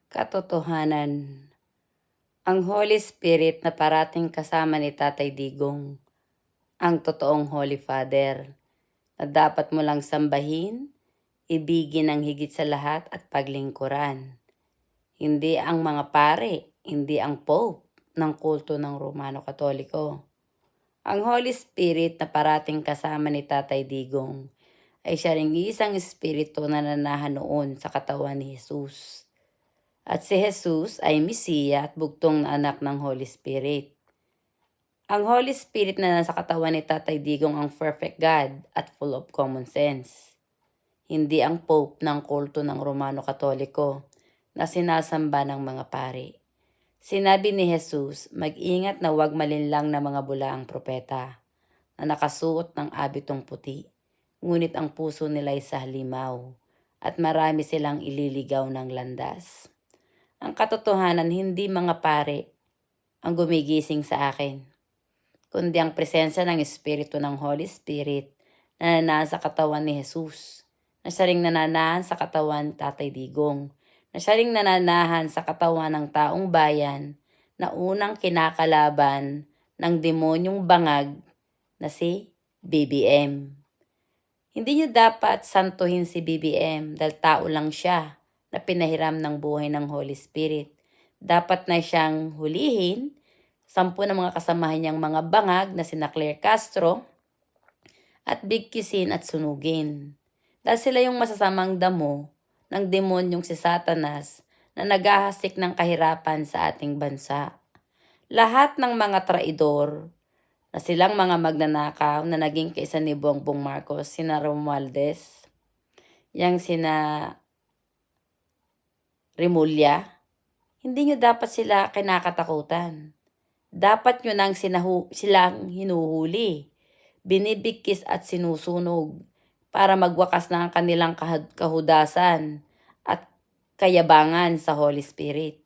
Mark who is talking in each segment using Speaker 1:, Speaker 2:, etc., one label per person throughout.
Speaker 1: Katotohanan, ang Holy Spirit na parating kasama ni Tatay Digong, ang totoong Holy Father, na dapat mo lang sambahin, ibigin ng higit sa lahat at paglingkuran. Hindi ang mga pare, hindi ang Pope ng kulto ng Romano Katoliko. Ang Holy Spirit na parating kasama ni Tatay Digong ay siya ring isang espiritu na nanahan noon sa katawan ni Jesus. At si Jesus ay Mesiya at bugtong na anak ng Holy Spirit. Ang Holy Spirit na nasa katawan ni Tatay Digong ang perfect God at full of common sense. Hindi ang Pope ng kulto ng Romano Katoliko na sinasamba ng mga pari. Sinabi ni Jesus, mag-ingat na huwag malinlang na mga bulaang propeta na nakasuot ng abitong puti, ngunit ang puso nila ay sa halimaw at marami silang ililigaw ng landas. Ang katotohanan, hindi mga pare ang gumigising sa akin, kundi ang presensya ng Espiritu ng Holy Spirit na nananahan sa katawan ni Jesus, na siya ring nananahan sa katawan ni Tatay Digong, na siya ring nananahan sa katawan ng taong bayan na unang kinakalaban ng demonyong bangag na si BBM. Hindi niyo dapat santuhin si BBM dahil tao lang siya na pinahiram ng buhay ng Holy Spirit. Dapat na siyang hulihin, 10 ng mga kasamahan niyang mga bangag na sina Claire Castro at bigkisin at sunugin. Dahil sila yung masasamang damo ng demonyong si Satanas na naghahasik ng kahirapan sa ating bansa. Lahat ng mga traidor na silang mga magnanakaw na naging kaisa ni Bongbong Marcos, sina Romualdez, yang sina Remulla, hindi nyo dapat sila kinakatakutan. Dapat nyo nang silang hinuhuli, binibigkis at sinusunog para magwakas na ang kanilang kahudasan at kayabangan sa Holy Spirit.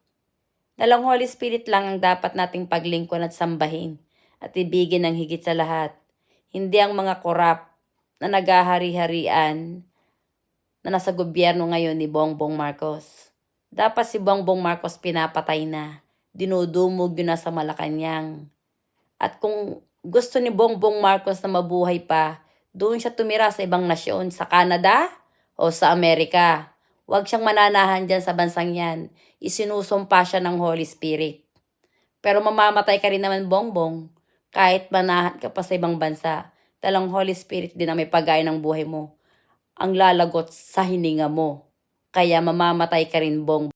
Speaker 1: Dalang Holy Spirit lang ang dapat nating paglingkuran at sambahin at ibigin ng higit sa lahat. Hindi ang mga korap na naghahari-harian na nasa gobyerno ngayon ni Bongbong Marcos. Dapat si Bongbong Marcos pinapatay na, dinudumog yun na sa Malacanang. At kung gusto ni Bongbong Marcos na mabuhay pa, doon siya tumira sa ibang nasyon, sa Canada o sa Amerika. Huwag siyang mananahan dyan sa bansang yan. Isinusumpa siya ng Holy Spirit. Pero mamamatay ka rin naman, Bongbong, kahit manahan ka pa sa ibang bansa. Talang Holy Spirit din ang may pagay ng buhay mo ang lalagot sa hininga mo. Kaya mamamatay ka rin, Bongbong.